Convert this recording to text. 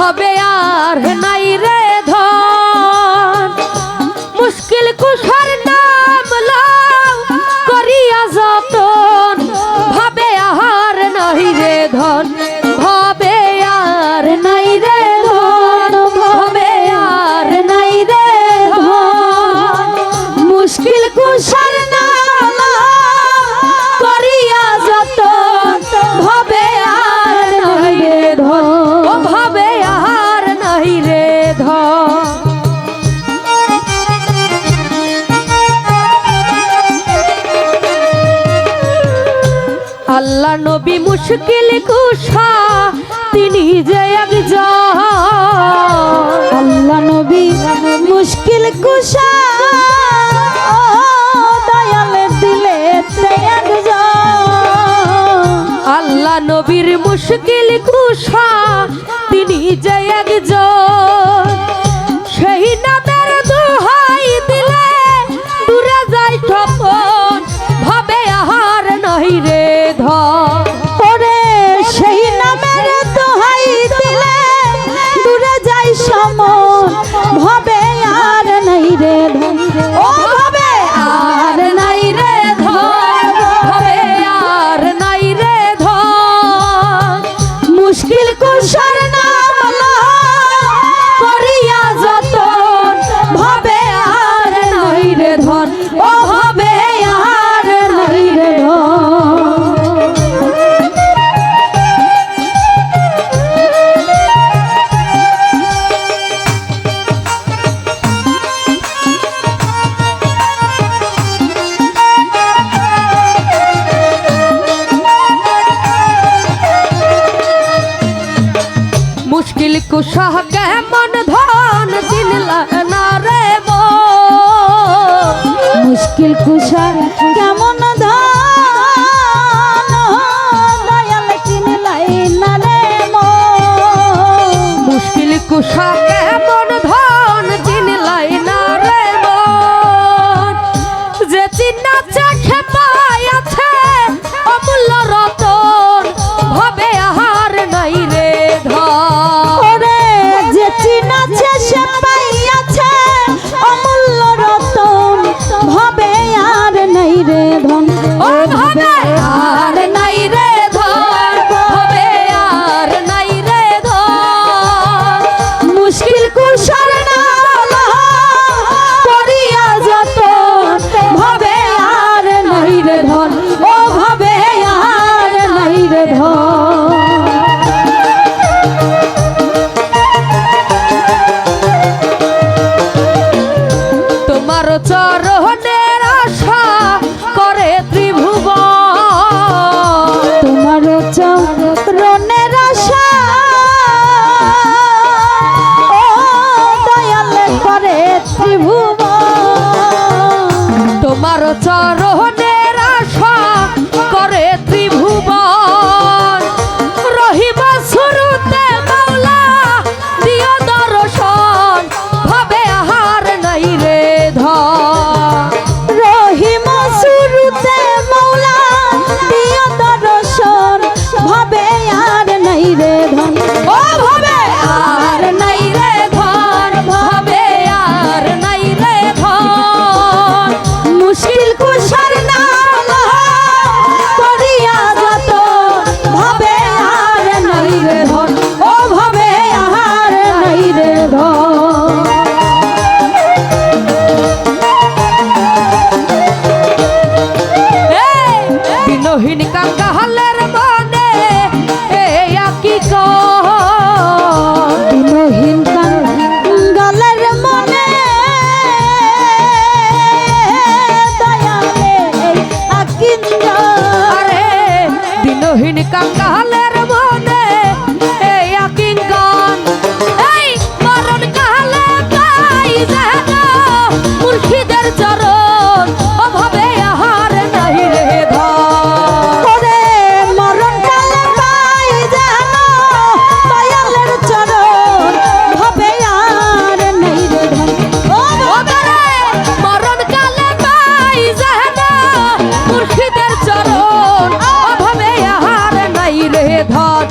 ভবে আর নাই রে ধন মুশকিল কুশার নাম লও করিয়া যতন ভবে আর নাই রে ধন ভবে আর নাই রে ধন ভবে আর নাই রে ধন মুশকিল কুশার নাম করিয়া যতন ভবে আর নাই রে ধন ও ভবে আর নাই রে ধন আল্লাহ নবী মুশকিল কুশা তিনি যে একজন আল্লাহ নবী মুশকিল কুশা দয়ালের দিলে আল্লাহ নবীর মুশকিল কুশা তিনি যে একজন সেই নামের দোহাই দিলে দূরে যায় স্বপন ভাবে আহার নাই রে ধন ওরে সেই নামের দোহাই দিলে দূরে যায় সমন ভবে আর নাই রে ধন ও ভবে আর নাই রে ধন ভবে আর নাই রে ধন মুশকিল কুশার নাম করিয়া যতন ভবে আর নাই রে ধন ও ভবে আর নাই রে ধন মুশকিল কুশাহ কেমন ধন চিনলা না রে মো মুশকিল কুশার কেমন দয়াল চিনলাই না রে মুশকিল কুশাহ কেমন ধন চিনলাই না রে মন যে চিন্না চাখে পাইয়াছে অমূল্য রতন ভবে আহার নাই রে ধন ওরে যে চিনাছে সে পাইয়াছে অমূল্য রতন ভবে আর নাই রে ধন ও ভবে আর নাই রে ধন ভবে আর নাই রে ধন মুশকিল কুশার নাম করিয়া যতন ভবে আর নাই রে ধন ও ভবে আর নাই রে ধন তোমার চরণের আশা করে ত্রিভুবন তোমার চরণের আশা ও দয়াল করে ত্রিভুবন তোমার চরণের আশা করে ত্রিভুবন রহিবা শুরুতে মাওলা দিও দর্শন ভবে আহার নাই রে ধন রহিম শুরুতে মৌলা দিও দর্শন ভবে আর নাই রে ধন ও ভবে আর নাই রে ধন ভবে আর নাই রে ধন মুশকিল কুশার নাম করিয়া যত ভবে আর নাই রে ধন ও ভবে আর নাই রে ধন দিনহীন কাঙ্গালের মনে কি দিনহীন কাঙ্গালের মনে দয়ালে আকিন্দ আরে দিনহীন কাঙ্গালের মনে কিঙ্গন এই মরণ কালে পাই যেন মুর্শিদের চরণ অভাবে আহার নাই রে ধন ওরে মরণ কালে পাই যেন দয়ালের চরণ ভবে আর নাই রে ধন ও ওরে মরণ কালে পাই যেন মুর্শিদের চরণ অভাবে আহার নাই রে ধন